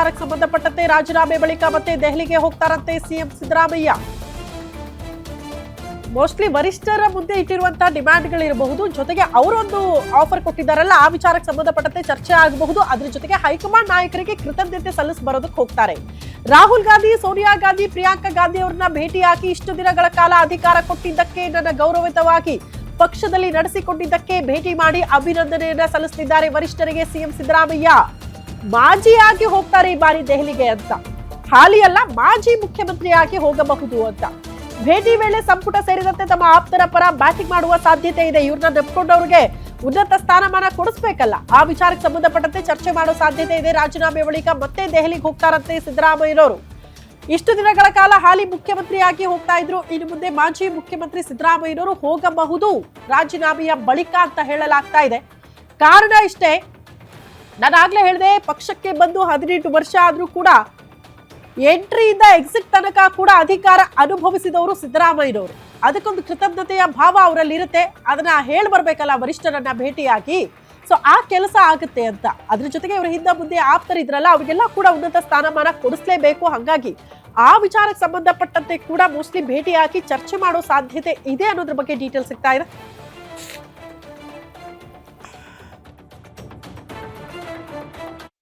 ವಿಚಾರಕ್ಕೆ ಸಂಬಂಧಪಟ್ಟಂತೆ ರಾಜೀನಾಮೆ ಬಳಿಕ ಮತ್ತೆ ದೆಹಲಿಗೆ ಹೋಗ್ತಾರಂತೆ ಸಿಎಂ ಸಿದ್ದರಾಮಯ್ಯ. ಮೋಸ್ಟ್ಲಿ ವರಿಷ್ಠರ ಮುಂದೆ ಇಟ್ಟಿರುವಂತಹ ಡಿಮ್ಯಾಂಡ್ಗಳಿರಬಹುದು, ಜೊತೆಗೆ ಅವರೊಂದು ಆಫರ್ ಕೊಟ್ಟಿದ್ದಾರಲ್ಲ ಆ ವಿಚಾರಕ್ಕೆ ಸಂಬಂಧಪಟ್ಟಂತೆ ಚರ್ಚೆ ಆಗಬಹುದು. ಅದ್ರ ಜೊತೆಗೆ ಹೈಕಮಾಂಡ್ ನಾಯಕರಿಗೆ ಕೃತಜ್ಞತೆ ಸಲ್ಲಿಸಿ ಬರೋದಕ್ಕೆ ಹೋಗ್ತಾರೆ. ರಾಹುಲ್ ಗಾಂಧಿ, ಸೋನಿಯಾ ಗಾಂಧಿ, ಪ್ರಿಯಾಂಕಾ ಗಾಂಧಿ ಅವರನ್ನ ಭೇಟಿಯಾಗಿ ಇಷ್ಟು ದಿನಗಳ ಕಾಲ ಅಧಿಕಾರ ಕೊಟ್ಟಿದ್ದಕ್ಕೆ, ನನ್ನ ಗೌರವಿತವಾಗಿ ಪಕ್ಷದಲ್ಲಿ ನಡೆಸಿಕೊಂಡಿದ್ದಕ್ಕೆ ಭೇಟಿ ಮಾಡಿ ಅಭಿನಂದನೆಯನ್ನ ಸಲ್ಲಿಸುತ್ತಿದ್ದಾರೆ ವರಿಷ್ಠರಿಗೆ ಸಿಎಂ ಸಿದ್ದರಾಮಯ್ಯ. ಮಾಜಿಯಾಗಿ ಹೋಗ್ತಾರೆ ಈ ಬಾರಿ ದೆಹಲಿಗೆ ಅಂತ, ಹಾಲಿ ಅಲ್ಲ ಮಾಜಿ ಮುಖ್ಯಮಂತ್ರಿಯಾಗಿ ಹೋಗಬಹುದು ಅಂತ. ಭೇಟಿ ವೇಳೆ ಸಂಪುಟ ಸೇರಿದಂತೆ ತಮ್ಮ ಆಪ್ತರ ಪರ ಬ್ಯಾಟಿಂಗ್ ಮಾಡುವ ಸಾಧ್ಯತೆ ಇದೆ. ಇವ್ರನ್ನ ನಂಬ್ಕೊಂಡವ್ರಿಗೆ ಉನ್ನತ ಸ್ಥಾನಮಾನ ಕೊಡಿಸ್ಬೇಕಲ್ಲ, ಆ ವಿಚಾರಕ್ಕೆ ಸಂಬಂಧಪಟ್ಟಂತೆ ಚರ್ಚೆ ಮಾಡೋ ಸಾಧ್ಯತೆ ಇದೆ. ರಾಜೀನಾಮೆ ಬಳಿಕ ಮತ್ತೆ ದೆಹಲಿಗೆ ಹೋಗ್ತಾರಂತೆ ಸಿದ್ದರಾಮಯ್ಯನವರು. ಇಷ್ಟು ದಿನಗಳ ಕಾಲ ಹಾಲಿ ಮುಖ್ಯಮಂತ್ರಿಯಾಗಿ ಹೋಗ್ತಾ ಇದ್ರು, ಇನ್ನು ಮುಂದೆ ಮಾಜಿ ಮುಖ್ಯಮಂತ್ರಿ ಸಿದ್ದರಾಮಯ್ಯನವರು ಹೋಗಬಹುದು ರಾಜೀನಾಮೆಯ ಬಳಿಕ ಅಂತ ಹೇಳಲಾಗ್ತಾ ಇದೆ. ಕಾರಣ ಇಷ್ಟೇ, ನಾನಾಗ್ಲೇ ಹೇಳಿದೆ, ಪಕ್ಷಕ್ಕೆ ಬಂದು 18 ವರ್ಷ ಆದ್ರೂ ಕೂಡ ಎಂಟ್ರಿಯಿಂದ ಎಕ್ಸಿಟ್ ತನಕ ಕೂಡ ಅಧಿಕಾರ ಅನುಭವಿಸಿದವರು ಸಿದ್ದರಾಮಯ್ಯನವರು. ಅದಕ್ಕೊಂದು ಕೃತಜ್ಞತೆಯ ಭಾವ ಅವರಲ್ಲಿ ಇರುತ್ತೆ. ಅದನ್ನ ಹೇಳಿ ಬರ್ಬೇಕಲ್ಲ ವರಿಷ್ಠರನ್ನ ಭೇಟಿಯಾಗಿ. ಸೊ ಆ ಕೆಲಸ ಆಗುತ್ತೆ ಅಂತ. ಅದ್ರ ಜೊತೆಗೆ ಇವರು ಹಿಂದೆ ಮುಂದೆ ಆಪ್ತರಿದ್ರಲ್ಲ, ಅವರಿಗೆಲ್ಲ ಕೂಡ ಉನ್ನತ ಸ್ಥಾನಮಾನ ಕೊಡಿಸ್ಲೇಬೇಕು. ಹಾಗಾಗಿ ಆ ವಿಚಾರಕ್ಕೆ ಸಂಬಂಧಪಟ್ಟಂತೆ ಕೂಡ ಮೋಸ್ಟ್ಲಿ ಭೇಟಿಯಾಗಿ ಚರ್ಚೆ ಮಾಡೋ ಸಾಧ್ಯತೆ ಇದೆ ಅನ್ನೋದ್ರ ಬಗ್ಗೆ ಡೀಟೇಲ್ ಸಿಗ್ತಾ ಇದೆ.